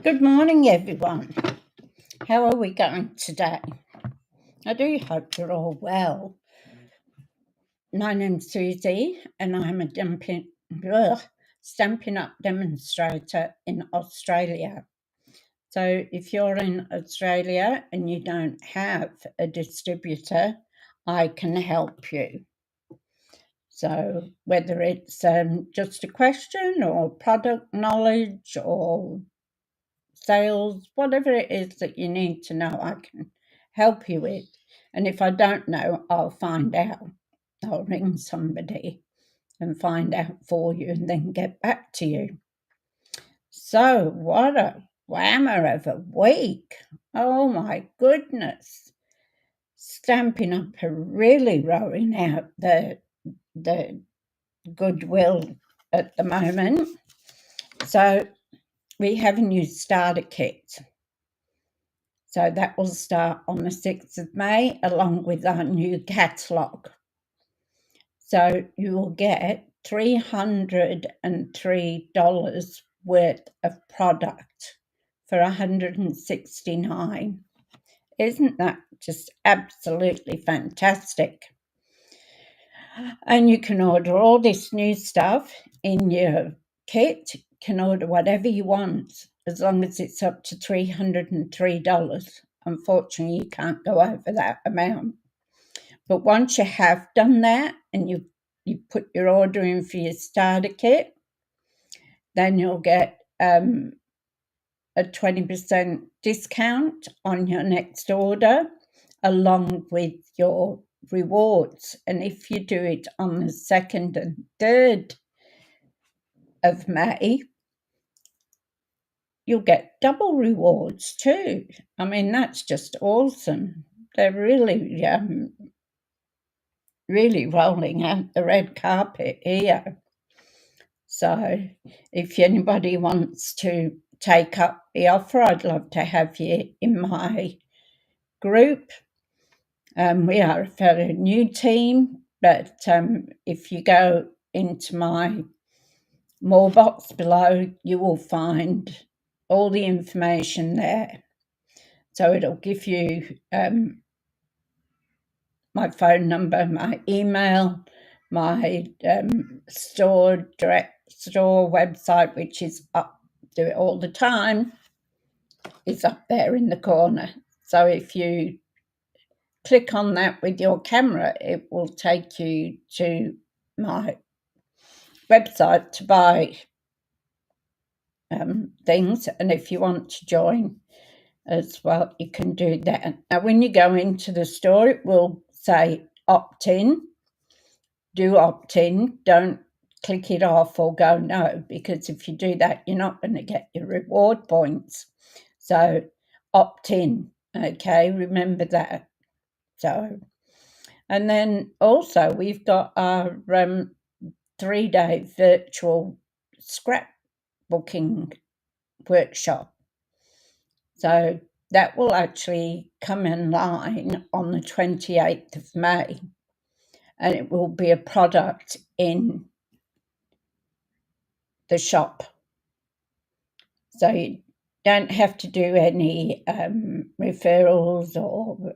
Good morning, everyone. How are we going today? I do hope you're all well. My name's Suzie, and I'm a Stampin' Up demonstrator in Australia. So if you're in Australia and you don't have a distributor, I can help you. So whether it's just a question or product knowledge or sales, whatever it is that you need to know, I can help you with. And if I don't know, I'll find out. I'll ring somebody and find out for you and then get back to you. So what a whammer of a week. Oh my goodness. Stampin' Up are really rolling out the goodwill at the moment. So we have a new starter kit. So that will start on the 6th of May along with our new catalogue. So you will get $303 worth of product for $169. Isn't that just absolutely fantastic? And you can order all this new stuff in your kit. You can order whatever you want as long as it's up to $303. Unfortunately, you can't go over that amount. But once you have done that and you put your order in for your starter kit, then you'll get a 20% discount on your next order along with your rewards. And if you do it on the 2nd and 3rd of May, you'll get double rewards too. I mean, that's just awesome. They're really, really rolling out the red carpet here. So if anybody wants to take up the offer, I'd love to have you in my group. We are a fairly new team, but if you go into my more box below, you will find all the information there. So it'll give you my phone number, my email, my direct store website, which is up, do it all the time, is up there in the corner. So if you click on that with your camera, it will take you to my website to buy things. And if you want to join as well, you can do that. Now, when you go into the store, it will say opt in. Do opt in. Don't click it off or go no, because if you do that, you're not going to get your reward points. So opt in. Okay, remember that. So, and then also we've got our 3-day virtual scrapbooking workshop. So that will actually come in line on the 28th of May, and it will be a product in the shop. So you don't have to do any referrals or,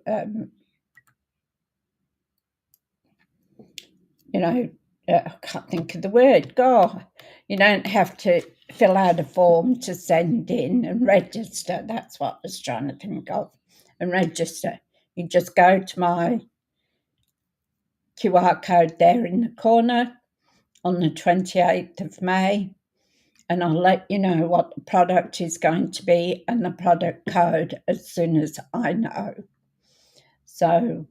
I can't think of the word. God, you don't have to fill out a form to send in and register. That's what I was trying to think of. And register. You just go to my QR code there in the corner on the 28th of May, and I'll let you know what the product is going to be and the product code as soon as I know. So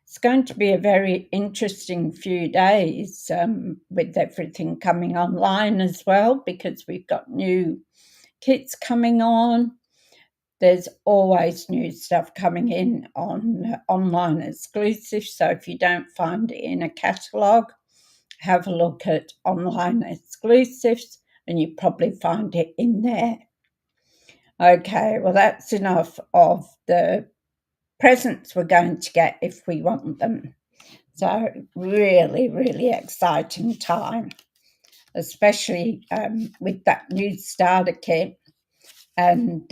it's going to be a very interesting few days with everything coming online as well, because we've got new kits coming on. There's always new stuff coming in on online exclusive. So if you don't find it in a catalogue, have a look at online exclusives and you probably find it in there. Okay, well, that's enough of the presents we're going to get if we want them. So really, really exciting time, especially with that new starter kit. and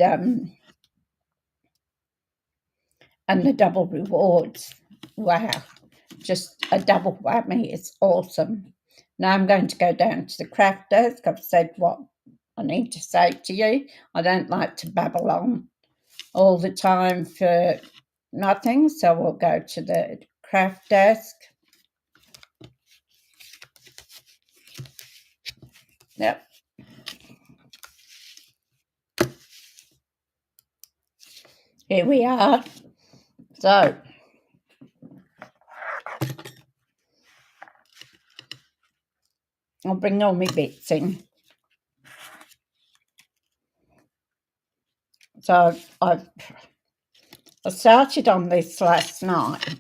the double rewards. Wow, just a double whammy. It's awesome. Now I'm going to go down to the craft desk. I've said what I need to say to you. I don't like to babble on all the time for nothing, so we'll go to the craft desk. Yep. Here we are. So I'll bring all my bits in. So I started on this last night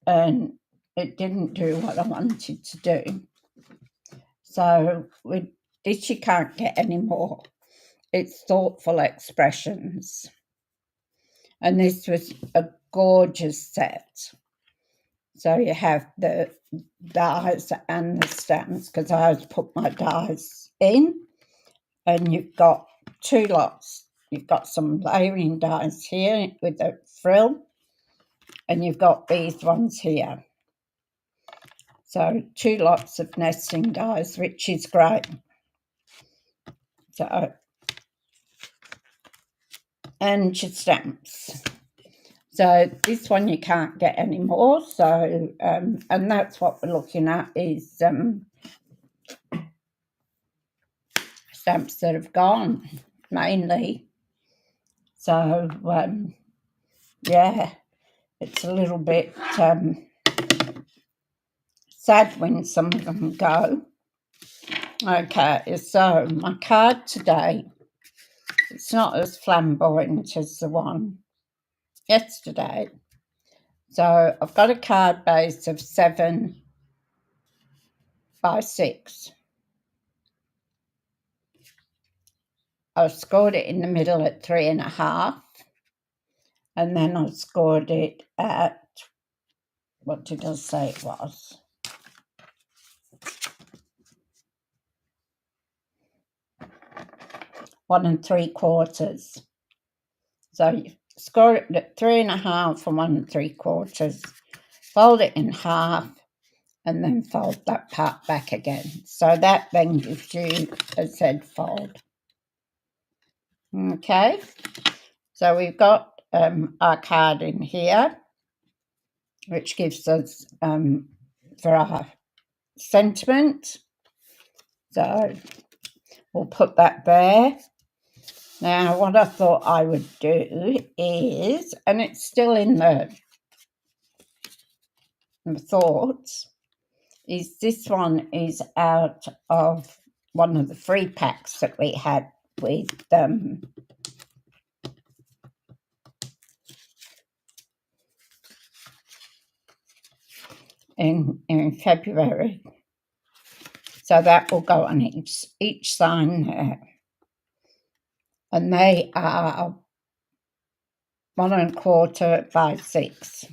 and it didn't do what I wanted to do. So with this you can't get any more. It's thoughtful expressions. And this was a gorgeous set. So you have the dies and the stamps, because I always put my dies in, and you've got two lots. You've got some layering dies here with a frill, and you've got these ones here. So two lots of nesting dies, which is great. So, and your stamps. So this one you can't get anymore. So, and that's what we're looking at is stamps that have gone, mainly. So, yeah, it's a little bit sad when some of them go. Okay, so my card today, it's not as flamboyant as the one yesterday. So I've got a card base of 7 by 6. I scored it in the middle at 3.5, and then I scored it at, what did I say it was? One 3/4. So you score it at 3.5 and 1 3/4. Fold it in half, and then fold that part back again. So that then gives you a Z fold. Okay, so we've got our card in here, which gives us for our sentiment. So we'll put that there. Now, what I thought I would do is, and it's still in the thoughts, is this one is out of one of the free packs that we had with in February. So that will go on each sign there. And they are 1 1/4 by 6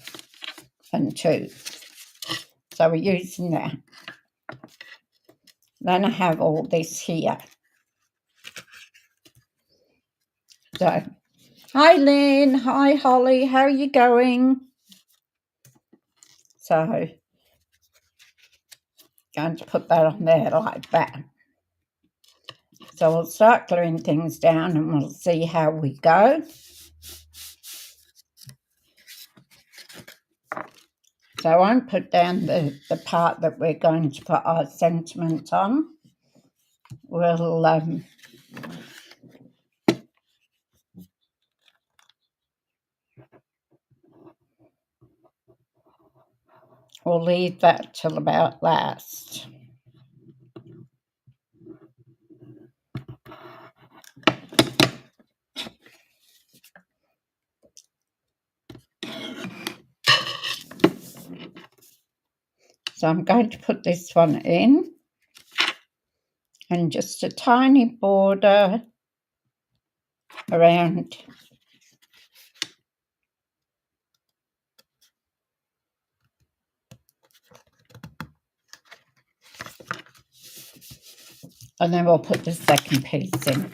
and 2. So we're using that. Then I have all this here. So, hi Lynn, hi Holly, how are you going? So, going to put that on there like that. So we'll start gluing things down and we'll see how we go. So I won't put down the part that we're going to put our sentiment on. We'll leave that till about last. So I'm going to put this one in, and just a tiny border around and then we'll put the second piece in.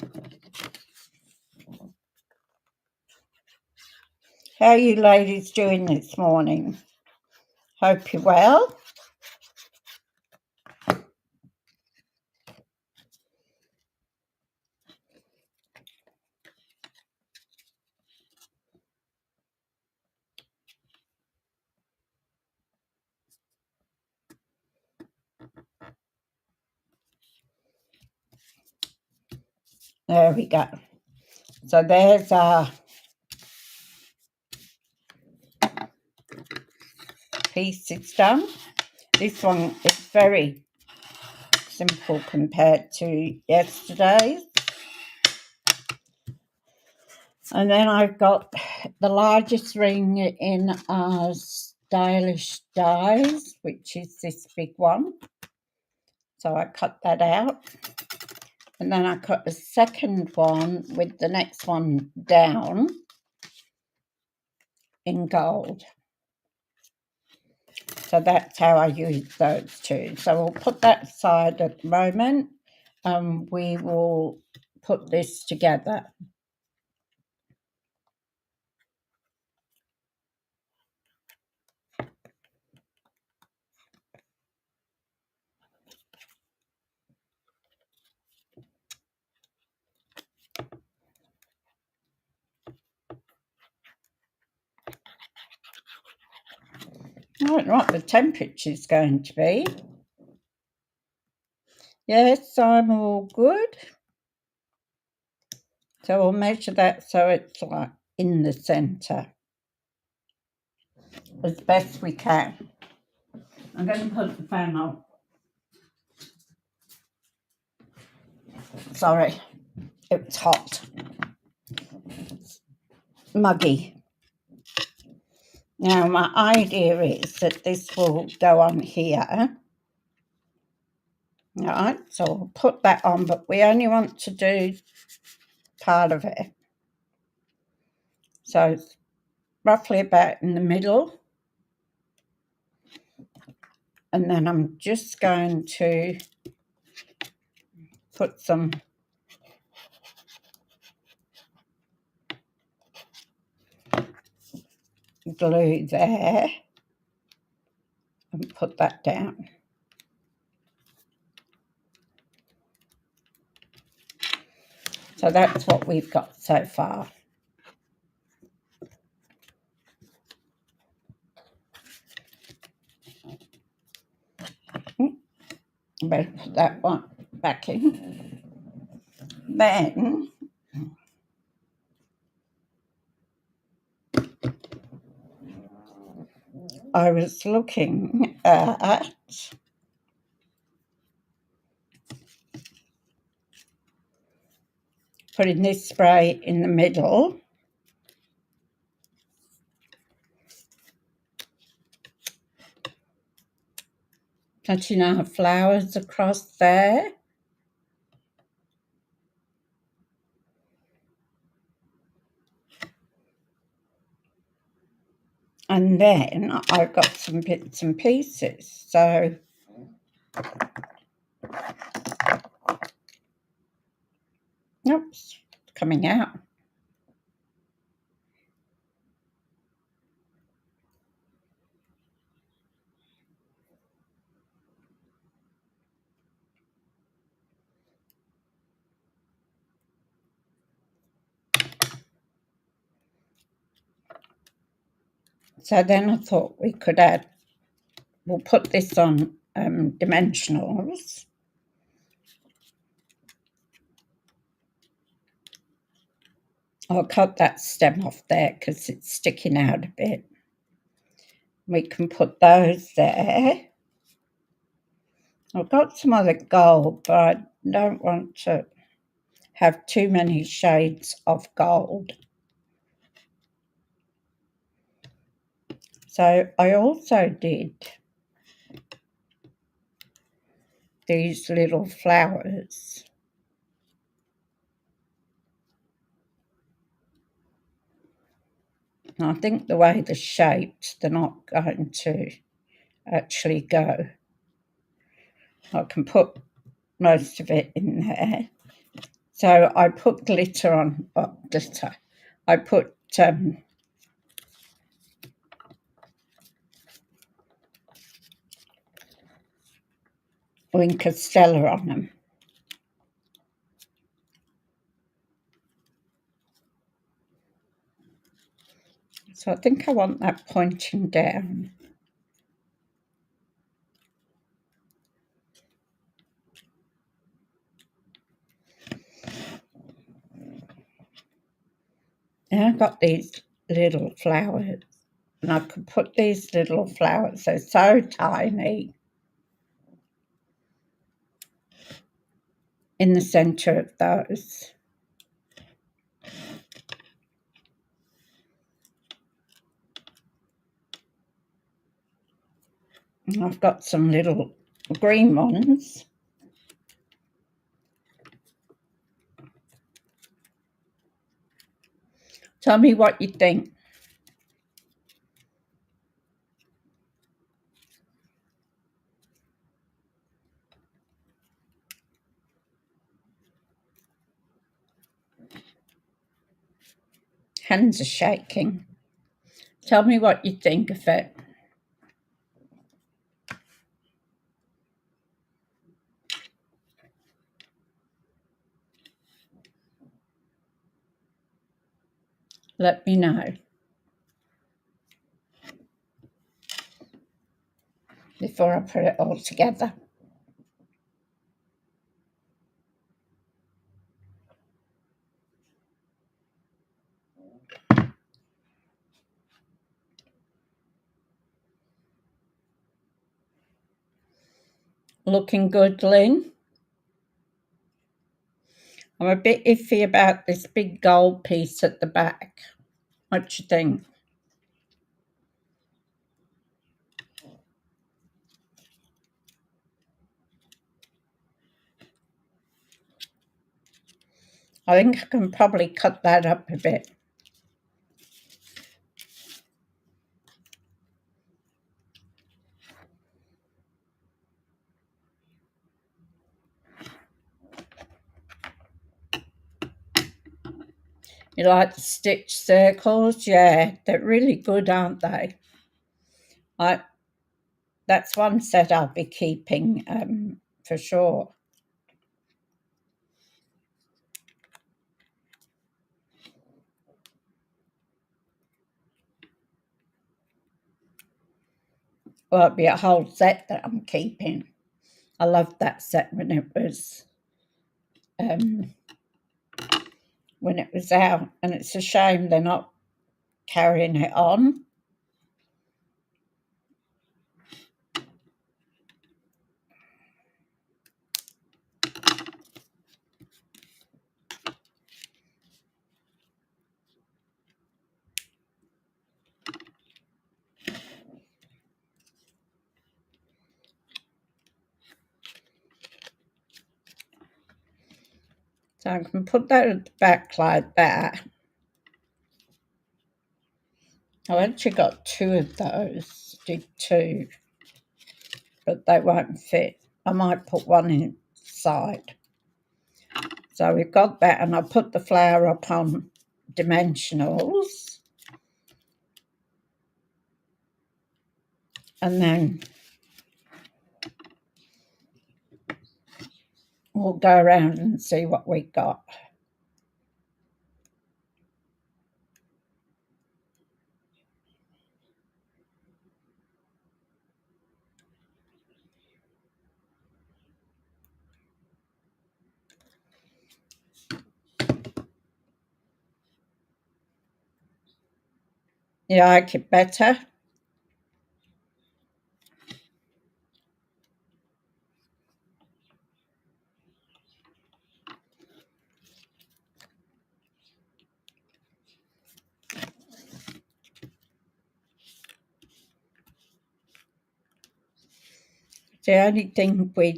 How are you ladies doing this morning? Hope you're well. There we go. So there's our pieces done. This one is very simple compared to yesterday's. And then I've got the largest ring in our stylish dies, which is this big one. So I cut that out. And then I cut a second one with the next one down in gold. So that's how I use those two. So we'll put that aside at the moment. We will put this together. I don't know what the temperature is going to be. Yes, I'm all good. So we'll measure that so it's like in the centre as best we can. I'm going to put the fan on. Sorry, it was hot. It's muggy. Now my idea is that this will go on here. All right, so we'll put that on, but we only want to do part of it. So it's roughly about in the middle. And then I'm just going to put some glue there and put that down. So that's what we've got so far. Better put that one back in. Then I was looking at putting this spray in the middle. Touching our flowers across there. And then I've got some bits and pieces. So oops, coming out. So then I thought we could add, we'll put this on dimensionals. I'll cut that stem off there because it's sticking out a bit. We can put those there. I've got some other gold, but I don't want to have too many shades of gold. So I also did these little flowers. And I think the way they're shaped, they're not going to actually go. I can put most of it in there. So I put glitter on, glitter. I put in Castella on them. So I think I want that pointing down. And I've got these little flowers, and I could put these little flowers, they're so tiny, in the centre of those. And I've got some little green ones. Tell me what you think. Hands are shaking. Tell me what you think of it. Let me know. Before I put it all together. Looking good, Lynn? I'm a bit iffy about this big gold piece at the back. What do you think? I think I can probably cut that up a bit. You like the stitch circles? Yeah, they're really good, aren't they? That's one set I'll be keeping for sure. Well, it'll be a whole set that I'm keeping. I loved that set when it was out, and it's a shame they're not carrying it on. So I can put that at the back like that. I actually got two of those, did two, but they won't fit. I might put one inside. So we've got that, and I'll put the flower up on dimensionals. And then we'll go around and see what we got. You like it better? The only thing with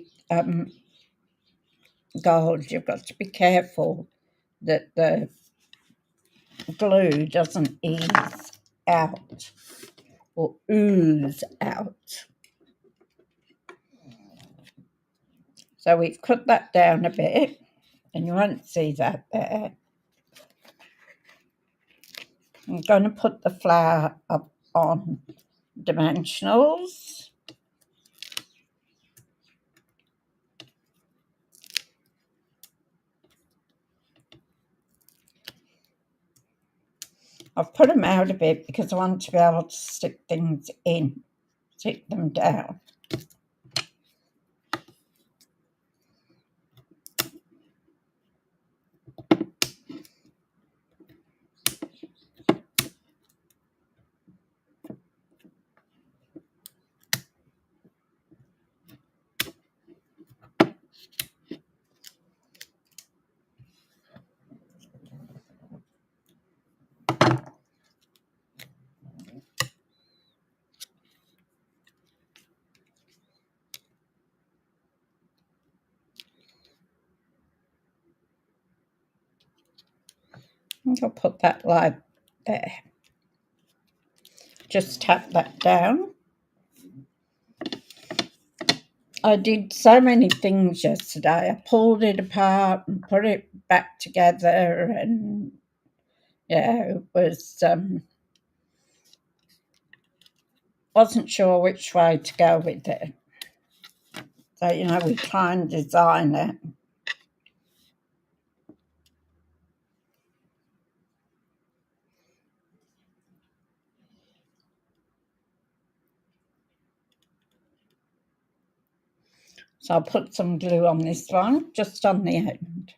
gold, you've got to be careful that the glue doesn't ease out or ooze out. So we've cut that down a bit, and you won't see that there. I'm going to put the flower up on dimensionals. I've put them out a bit because I want to be able to stick things in, stick them down. I think I'll put that like there. Just tap that down. I did so many things yesterday. I pulled it apart and put it back together, and yeah, it was wasn't sure which way to go with it. So, you know, we try and design it. So I'll put some glue on this one, just on the end.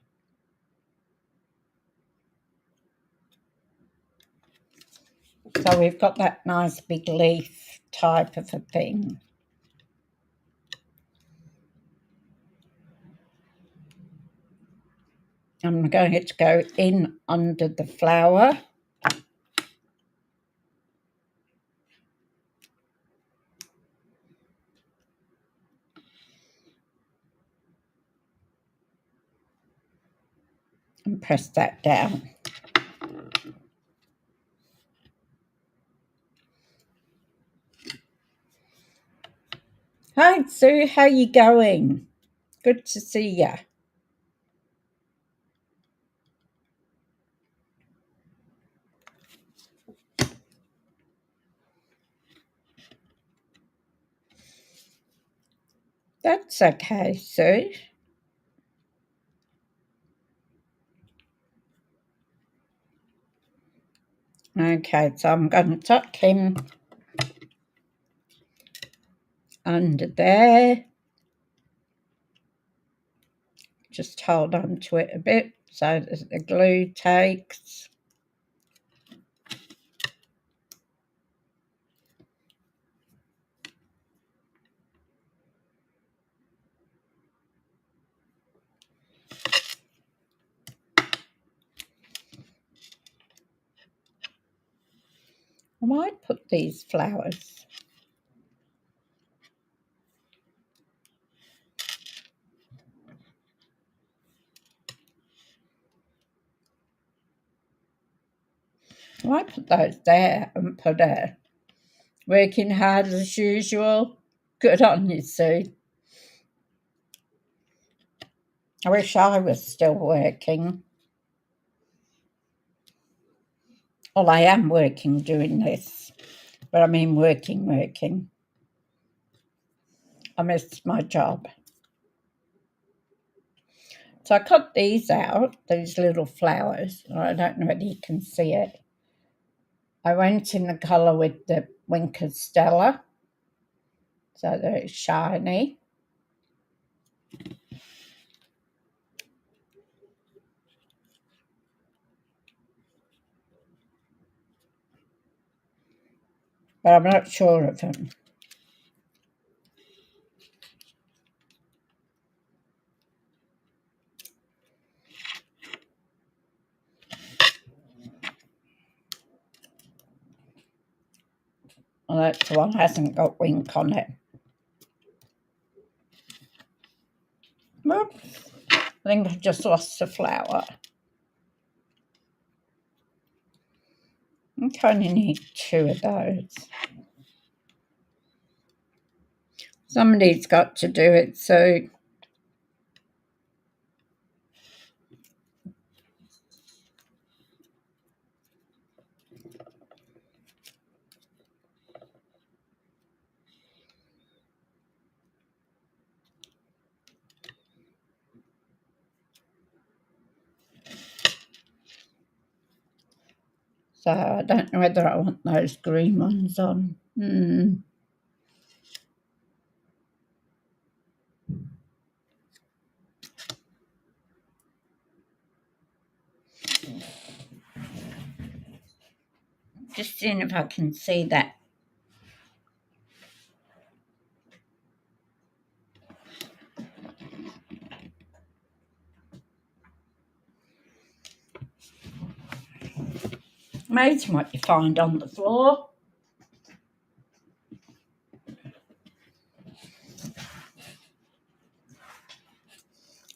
So we've got that nice big leaf type of a thing. I'm going to go in under the flower. And press that down. Hi Sue, how you going? Good to see ya. That's okay, Sue. Okay, so I'm going to tuck him under there. Just hold on to it a bit so that the glue takes. I might put these flowers. I might put those there and put a working hard as usual. Good on you, Sue. I wish I was still working. Well, I am working doing this, but I mean working. I miss my job. So I cut these out, these little flowers. I don't know whether you can see it. I went in the colour with the Winker Stella, so they're shiny. But I'm not sure of them. Well, that's the one hasn't got wink on it. Oops. I think I just lost a flower. I kind of need two of those. Somebody's got to do it, so So I don't know whether I want those green ones on. Just seeing if I can see that. Amazing what you find on the floor.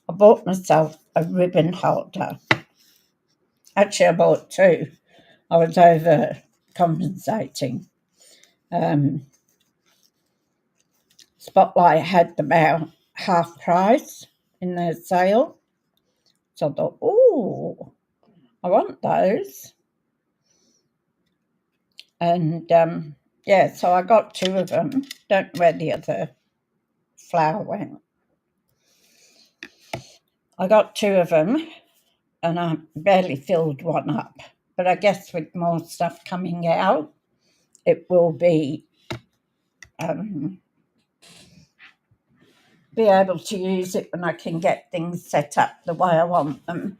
I bought myself a ribbon holder. Actually, I bought two. I was over compensating. Spotlight had them out half price in their sale. So I thought, oh, I want those. And yeah, so I got two of them. Don't know where the other flower went. I got two of them and I barely filled one up. But I guess with more stuff coming out, it will be able to use it when I can get things set up the way I want them.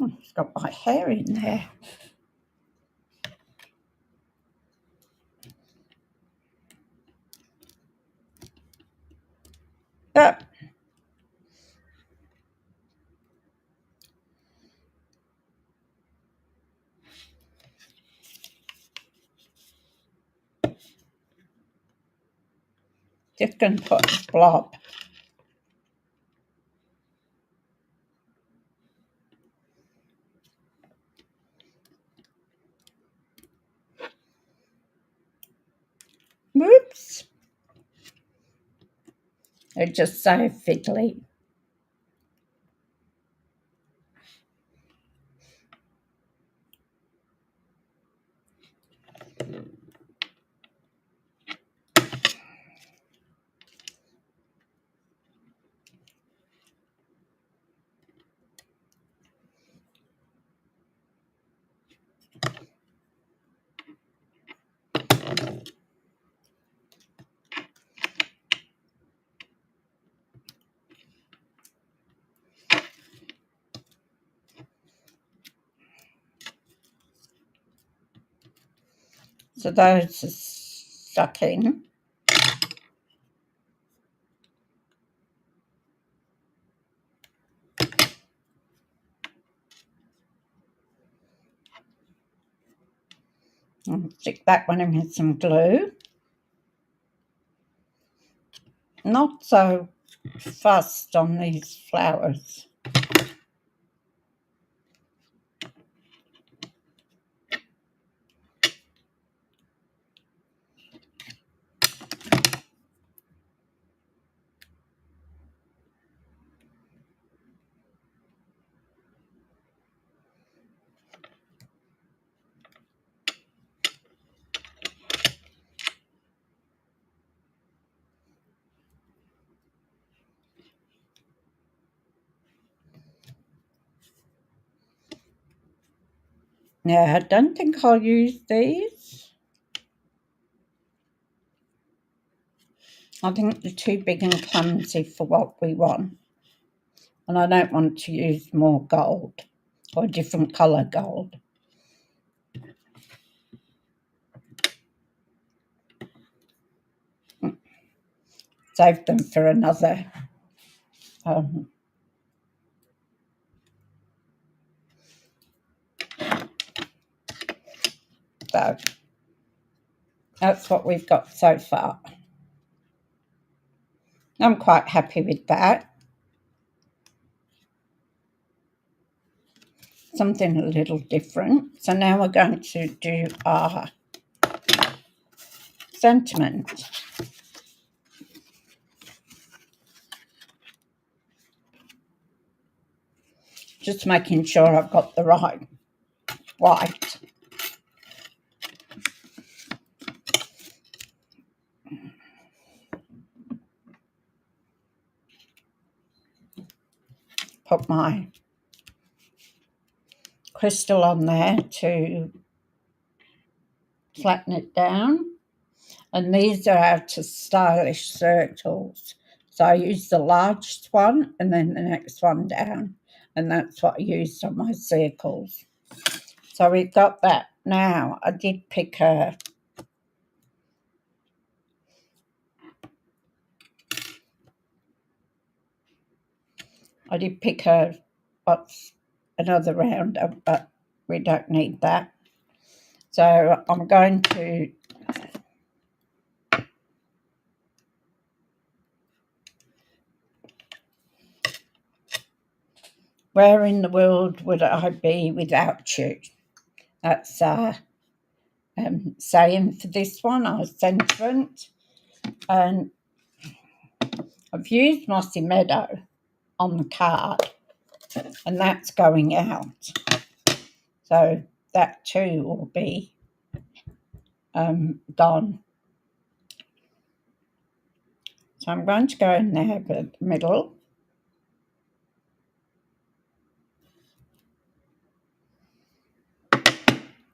Oh, it's got my hair in there. But just going to put a blob. Whoops. They're just so fiddly. So those are stuck in. I'll stick that one in with some glue. Not so fussed on these flowers. Yeah, I don't think I'll use these. I think they're too big and clumsy for what we want. And I don't want to use more gold or a different colour gold. Save them for another so that's what we've got so far. I'm quite happy with that. Something a little different. So now we're going to do our sentiment. Just making sure I've got the right white. put my crystal on there to flatten it down. And these are out of stylish circles. So I used the largest one and then the next one down. And that's what I used on my circles. So we've got that. Now, I did pick a what's another rounder, but we don't need that. So I'm going to where in the world would I be without you? That's saying for this one, our sentiment. And I've used Mossy Meadow on the card, and that's going out. So that too will be gone. So I'm going to go in there in the middle.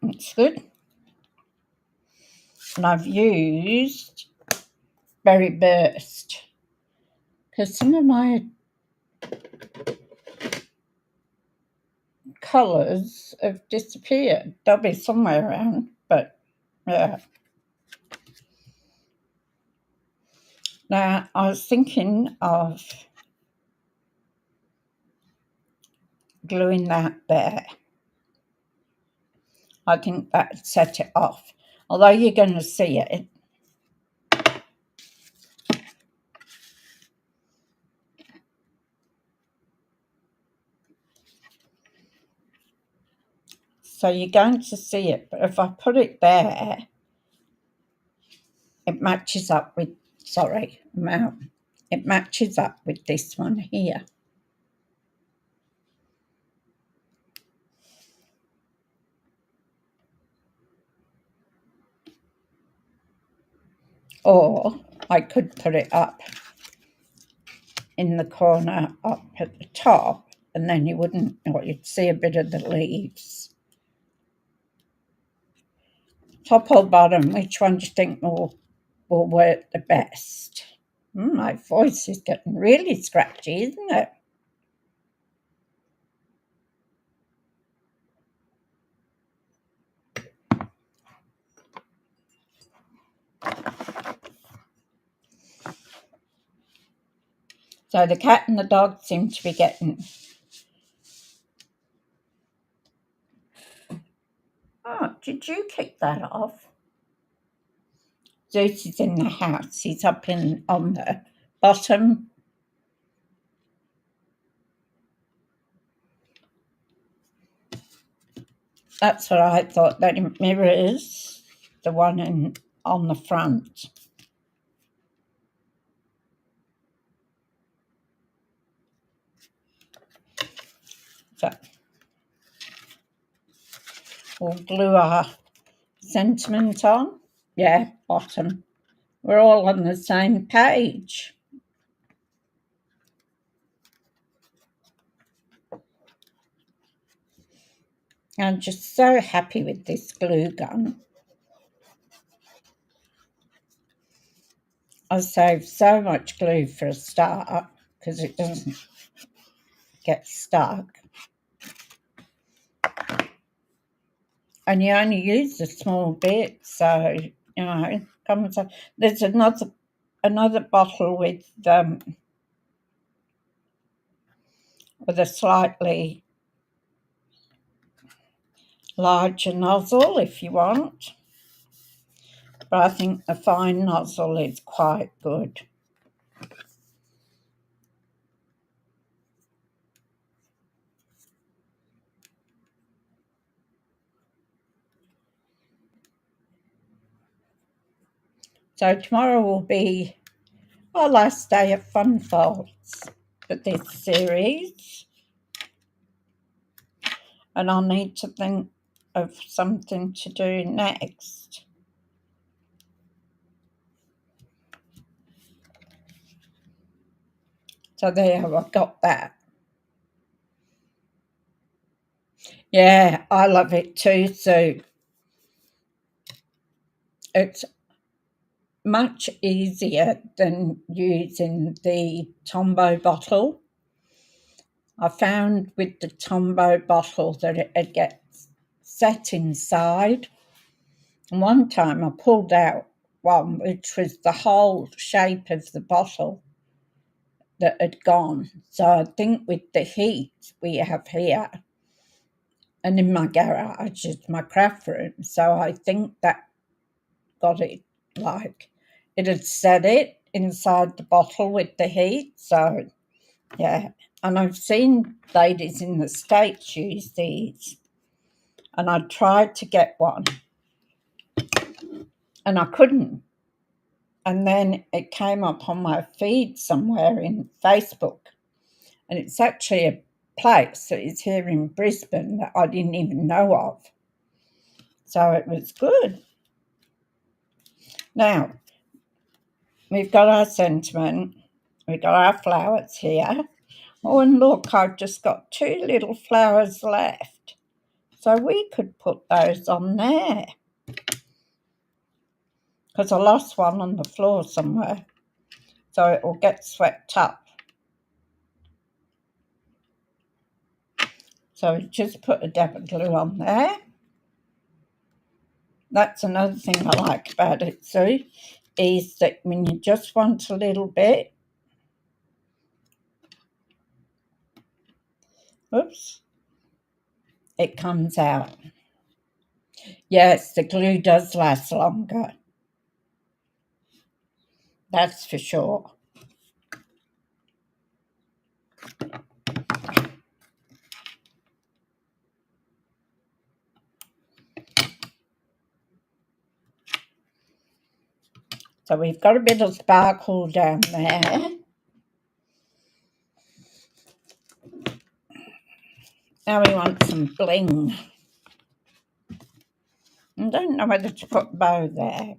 It's good. And I've used Berry Burst because some of my colours have disappeared. They'll be somewhere around, but yeah. Now, I was thinking of gluing that there. I think that'd set it off. Although you're going to see it. So you're going to see it, but if I put it there, it matches up with, it matches up with this one here. Or I could put it up in the corner up at the top, and then you wouldn't, or you'd see a bit of the leaves. Top or bottom, which one do you think will work the best? My voice is getting really scratchy, isn't it? So the cat and the dog seem to be getting... Oh, did you kick that off? Zeus is in the house. He's up on the bottom. That's what I thought, that it mirrors the one on the front. So we'll glue our sentiment on. Yeah, bottom. We're all on the same page. I'm just so happy with this glue gun. I saved so much glue for a start because it doesn't get stuck. And you only use a small bit, so, you know, there's another bottle with a slightly larger nozzle if you want. But I think the fine nozzle is quite good. So tomorrow will be our last day of fun folds for this series. And I'll need to think of something to do next. So there, I've got that. Yeah, I love it too, Sue. It's much easier than using the Tombow bottle. I found with the Tombow bottle that it gets set inside. And one time I pulled out one which was the whole shape of the bottle that had gone. So I think with the heat we have here and in my garage, it's my craft room. So I think that got it, like it had set it inside the bottle with the heat. So yeah, and I've seen ladies in the States use these, and I tried to get one and I couldn't. And then it came up on my feed somewhere in Facebook, and it's actually a place that is here in Brisbane that I didn't even know of. So it was good. Now, we've got our sentiment, we've got our flowers here. Oh, and look, I've just got 2 little flowers left. So we could put those on there, because I lost one on the floor somewhere. So it will get swept up. So just put a dab of glue on there. That's another thing I like about it, Sue, is that when you just want a little bit, oops, it comes out. Yes, the glue does last longer. That's for sure. So we've got a bit of sparkle down there. Now we want some bling. I don't know whether to put bow there.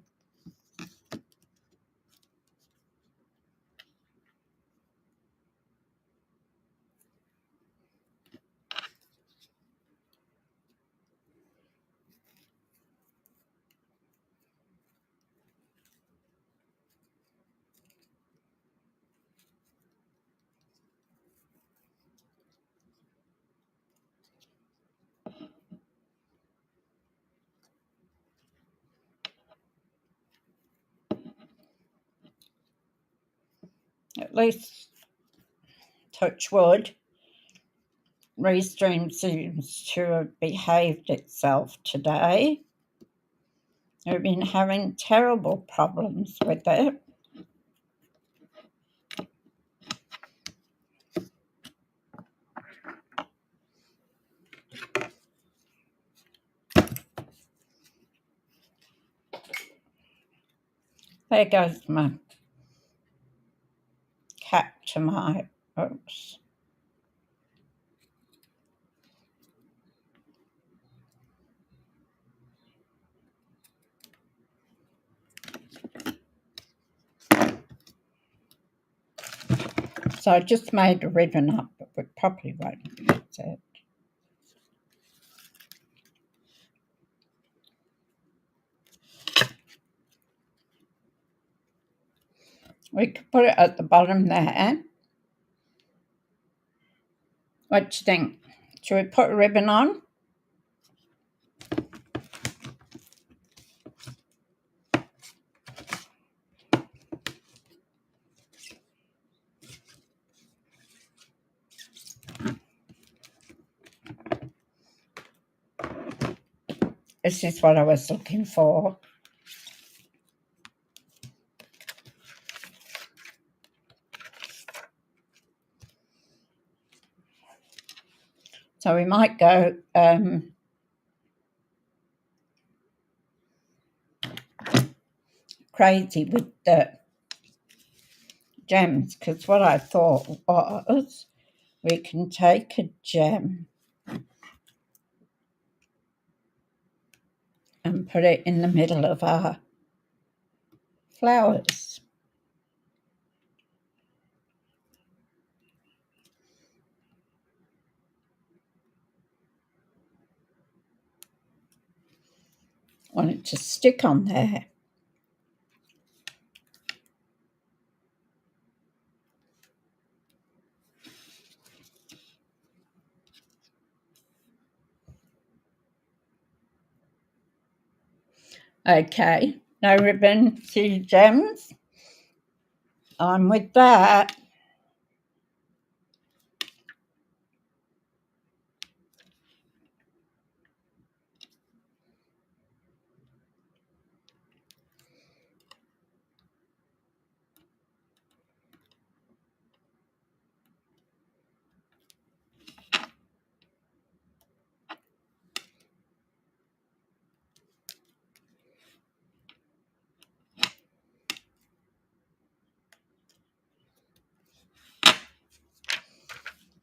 At least, touch wood, Restream seems to have behaved itself today. We've been having terrible problems with it. There goes my cap to my, oops. So I just made a ribbon up, but we probably won't use it. We could put it at the bottom there. What do you think? Should we put a ribbon on? This is what I was looking for. So we might go crazy with the gems, because what I thought was we can take a gem and put it in the middle of our flowers. want it to stick on there. Okay, no ribbon, 2 gems. I'm with that.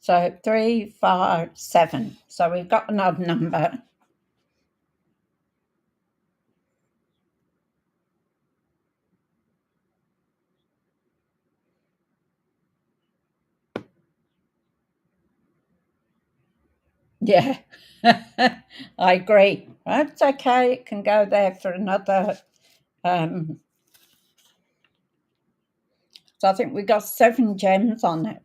So 3, 5, 7. So we've got an odd number. Yeah, I agree. That's okay. It can go there for another. So I think we got 7 gems on it.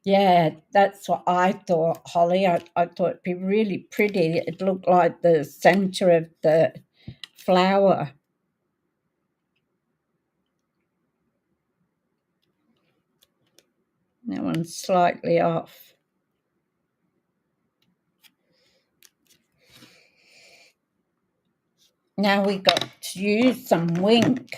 Yeah, that's what I thought, Holly. I thought it'd be really pretty. It looked like the center of the flower. That one's slightly off. Now we got to use some wink.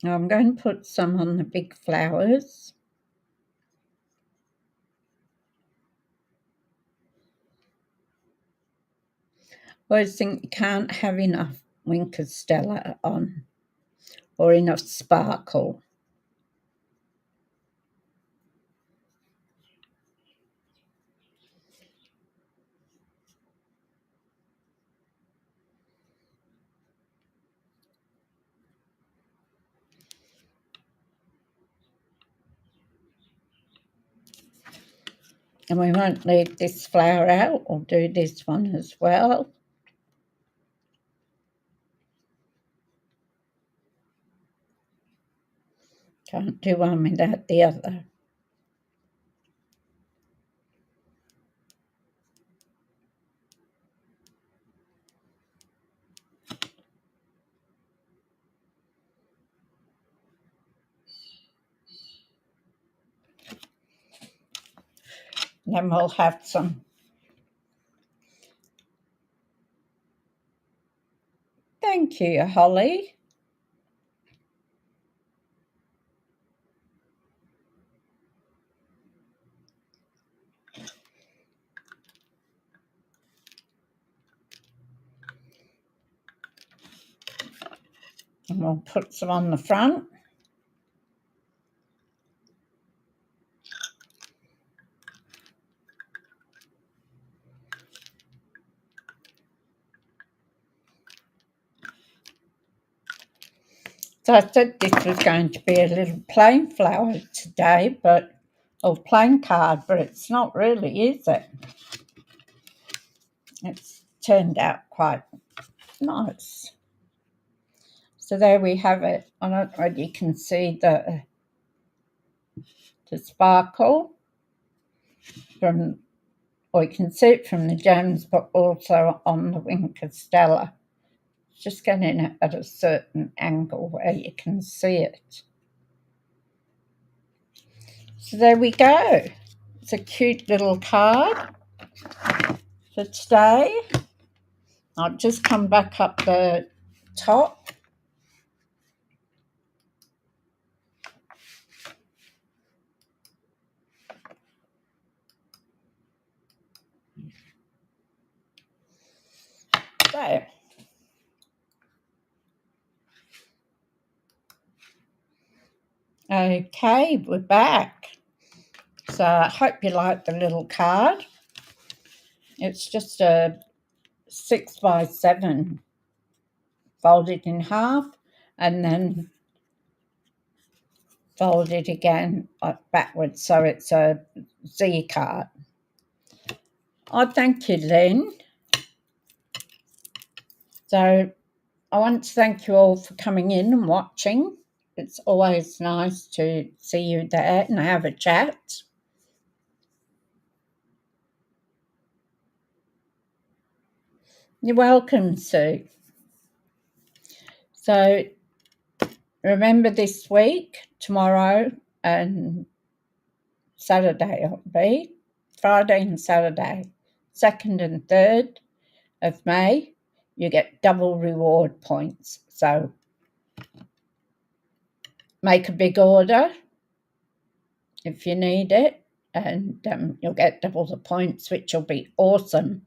Now I'm going to put some on the big flowers. I always think you can't have enough Winker Stella on or enough sparkle. And we won't leave this flower out. We'll do this one as well. Can't do one without the other. Then we'll have some. Thank you, Holly. And we'll put some on the front. So I said this was going to be a little plain flower today, or plain card, but it's not really, is it? It's turned out quite nice. So there we have it. I don't know if you can see the sparkle from, or you can see it from the gems, but also on the Winker Stella. Just getting it at a certain angle where you can see it. So there we go. It's a cute little card for today. I'll just come back up the top. So, okay, we're back. So I hope you like the little card. It's just a 6x7 folded in half, and then fold it again backwards so it's a Z card. Thank you, Lynn. So I want to thank you all for coming in and watching. It's always nice to see you there and have a chat. You're welcome, Sue. So remember this week, tomorrow and Saturday it'll be, Friday and Saturday, 2nd and 3rd of May, you get double reward points. So make a big order if you need it, and you'll get double the points, which will be awesome.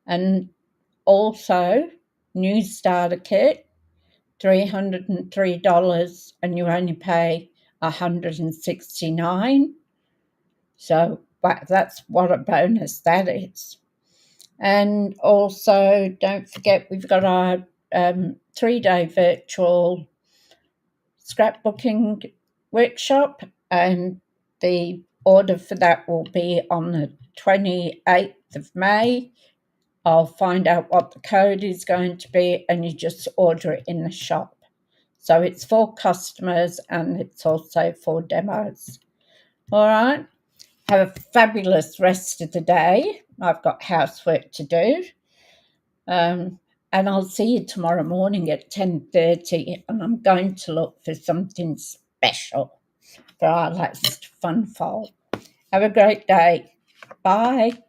And also, new starter kit, $303, and you only pay $169. So that's what a bonus that is. And also, don't forget, we've got our 3-day virtual scrapbooking workshop, and the order for that will be on the 28th of May. I'll find out what the code is going to be, and you just order it in the shop. So it's for customers and it's also for demos. All right. Have a fabulous rest of the day. I've got housework to do. And I'll see you tomorrow morning at 10:30, and I'm going to look for something special for our last fun fold. Have a great day. Bye.